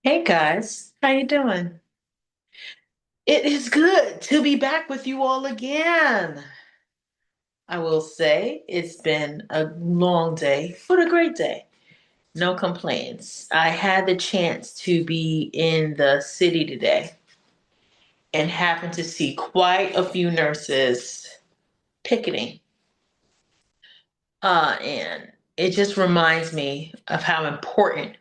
Hey guys, how you doing? It is good to be back with you all again. I will say it's been a long day, but a great day. No complaints. I had the chance to be in the city today and happened to see quite a few nurses picketing. And it just reminds me of how important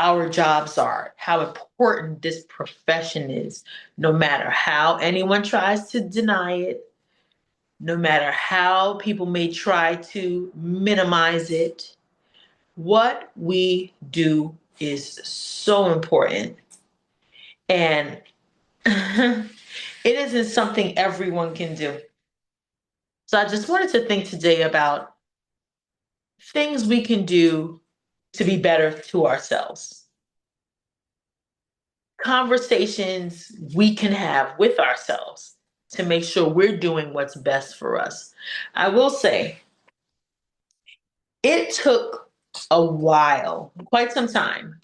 our jobs are, how important this profession is, no matter how anyone tries to deny it, no matter how people may try to minimize it. What we do is so important. And it isn't something everyone can do. So I just wanted to think today about things we can do to be better to ourselves, conversations we can have with ourselves to make sure we're doing what's best for us. I will say it took a while, quite some time,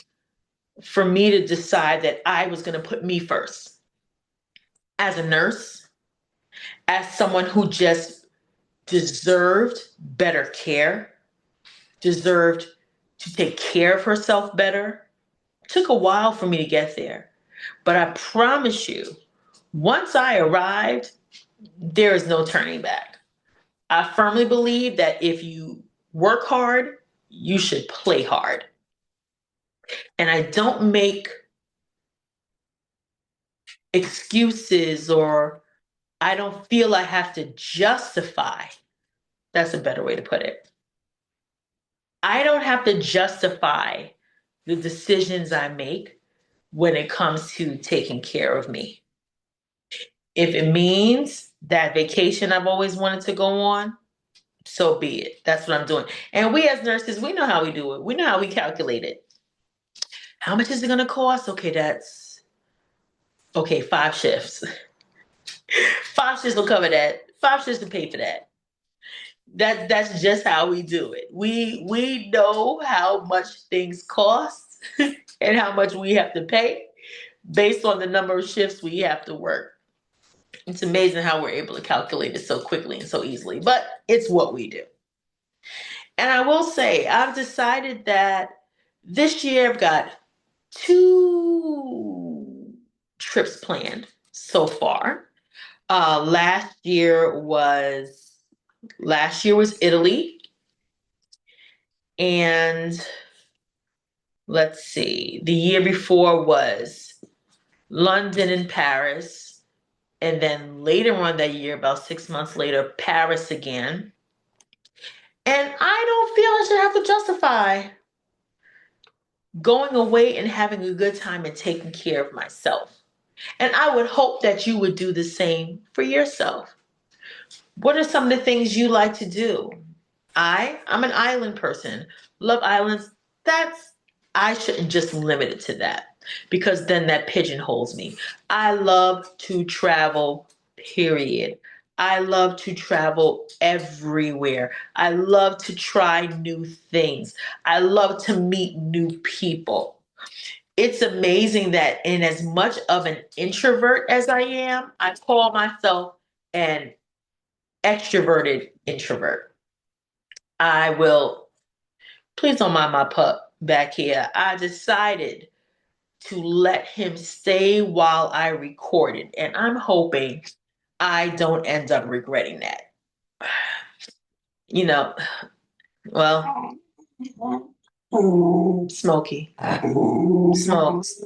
for me to decide that I was going to put me first as a nurse, as someone who just deserved better care, deserved to take care of herself better. It took a while for me to get there. But I promise you, once I arrived, there is no turning back. I firmly believe that if you work hard, you should play hard. And I don't make excuses or I don't feel I have to justify. That's a better way to put it. I don't have to justify the decisions I make when it comes to taking care of me. If it means that vacation I've always wanted to go on, so be it. That's what I'm doing. And we as nurses, we know how we do it. We know how we calculate it. How much is it going to cost? Okay, that's okay, 5 shifts. 5 shifts will cover that. 5 shifts to pay for that. That's just how we do it. We know how much things cost and how much we have to pay based on the number of shifts we have to work. It's amazing how we're able to calculate it so quickly and so easily, but it's what we do. And I will say, I've decided that this year I've got 2 trips planned so far. Last year was Italy, and let's see, the year before was London and Paris, and then later on that year, about 6 months later, Paris again. And I don't feel I should have to justify going away and having a good time and taking care of myself. And I would hope that you would do the same for yourself. What are some of the things you like to do? I'm an island person. Love islands. That's I shouldn't just limit it to that because then that pigeonholes me. I love to travel, period. I love to travel everywhere. I love to try new things. I love to meet new people. It's amazing that in as much of an introvert as I am, I call myself an extroverted introvert. I will, please don't mind my pup back here. I decided to let him stay while I recorded, and I'm hoping I don't end up regretting that. You know, well, Smokey smokes.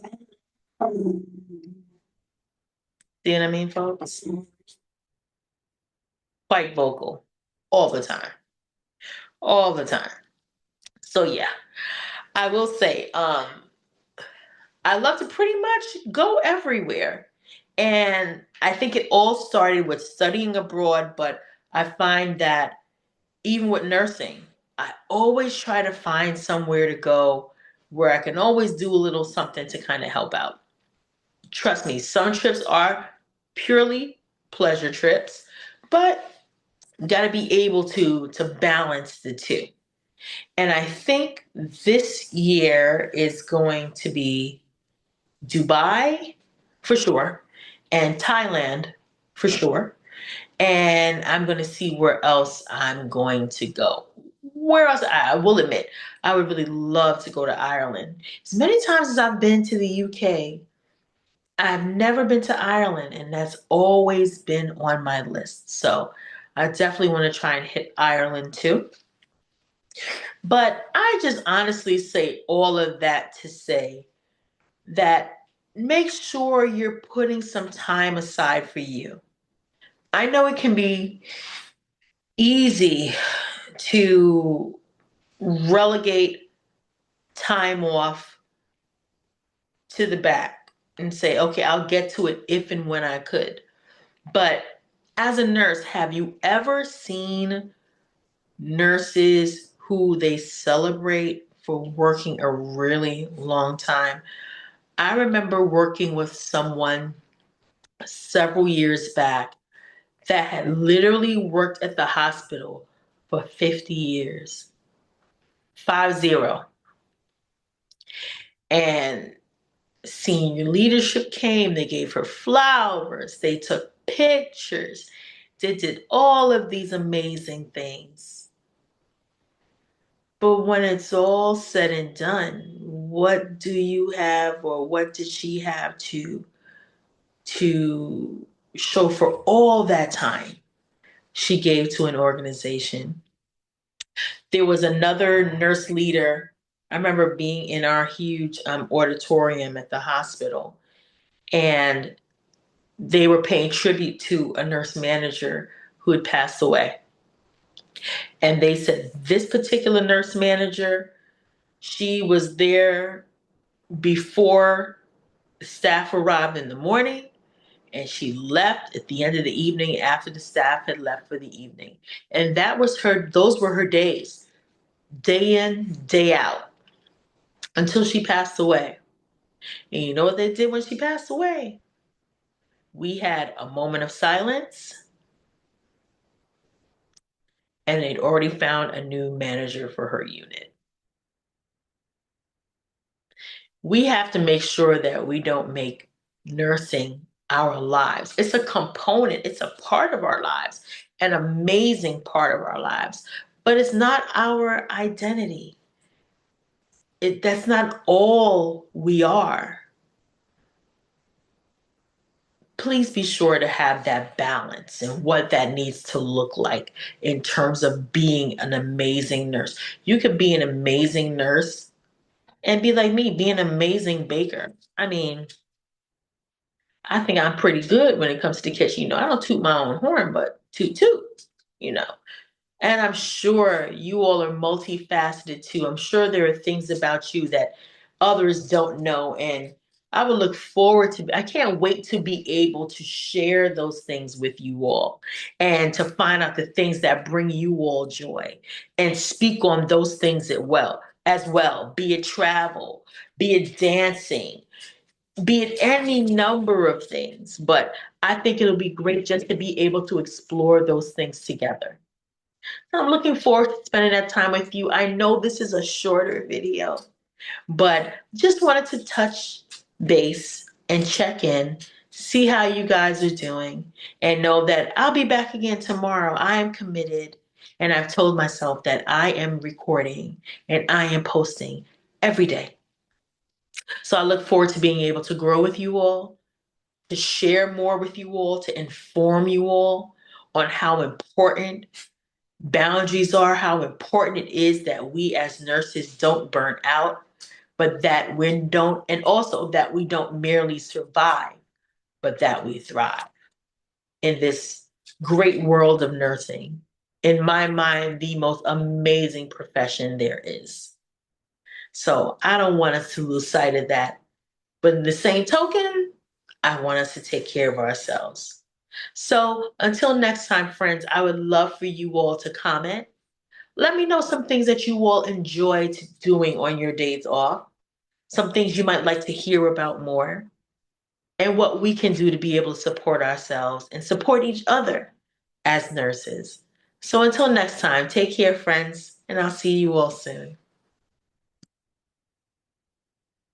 See what I mean, folks? Quite vocal all the time, all the time. So yeah, I will say, I love to pretty much go everywhere. And I think it all started with studying abroad, but I find that even with nursing, I always try to find somewhere to go where I can always do a little something to kind of help out. Trust me, some trips are purely pleasure trips, but you got to be able to balance the two. And I think this year is going to be Dubai for sure, and Thailand for sure. And I'm going to see where else I'm going to go. Where else? I will admit, I would really love to go to Ireland. As many times as I've been to the UK, I've never been to Ireland, and that's always been on my list. So I definitely want to try and hit Ireland too. But I just honestly say all of that to say that make sure you're putting some time aside for you. I know it can be easy to relegate time off to the back and say, okay, I'll get to it if and when I could. But as a nurse, have you ever seen nurses who they celebrate for working a really long time? I remember working with someone several years back that had literally worked at the hospital for 50 years, 50. And senior leadership came, they gave her flowers, they took pictures, they did all of these amazing things. But when it's all said and done, what do you have, or what did she have to show for all that time she gave to an organization? There was another nurse leader. I remember being in our huge auditorium at the hospital, and they were paying tribute to a nurse manager who had passed away. And they said this particular nurse manager, she was there before staff arrived in the morning, and she left at the end of the evening after the staff had left for the evening. And those were her days, day in, day out, until she passed away. And you know what they did when she passed away? We had a moment of silence, and they'd already found a new manager for her unit. We have to make sure that we don't make nursing our lives. It's a component, it's a part of our lives, an amazing part of our lives, but it's not our identity. That's not all we are. Please be sure to have that balance and what that needs to look like in terms of being an amazing nurse. You could be an amazing nurse and be like me, be an amazing baker. I mean, I think I'm pretty good when it comes to the kitchen. I don't toot my own horn, but toot toot, you know. And I'm sure you all are multifaceted too. I'm sure there are things about you that others don't know. And I would look forward to, I can't wait to be able to share those things with you all and to find out the things that bring you all joy and speak on those things as well, be it travel, be it dancing, be it any number of things. But I think it'll be great just to be able to explore those things together. I'm looking forward to spending that time with you. I know this is a shorter video, but just wanted to touch base and check in, see how you guys are doing, and know that I'll be back again tomorrow. I am committed, and I've told myself that I am recording and I am posting every day. So I look forward to being able to grow with you all, to share more with you all, to inform you all on how important boundaries are, how important it is that we as nurses don't burn out, but that we don't, and also that we don't merely survive, but that we thrive in this great world of nursing. In my mind, the most amazing profession there is. So I don't want us to lose sight of that. But in the same token, I want us to take care of ourselves. So until next time, friends, I would love for you all to comment. Let me know some things that you all enjoy doing on your days off, some things you might like to hear about more, and what we can do to be able to support ourselves and support each other as nurses. So until next time, take care, friends, and I'll see you all soon.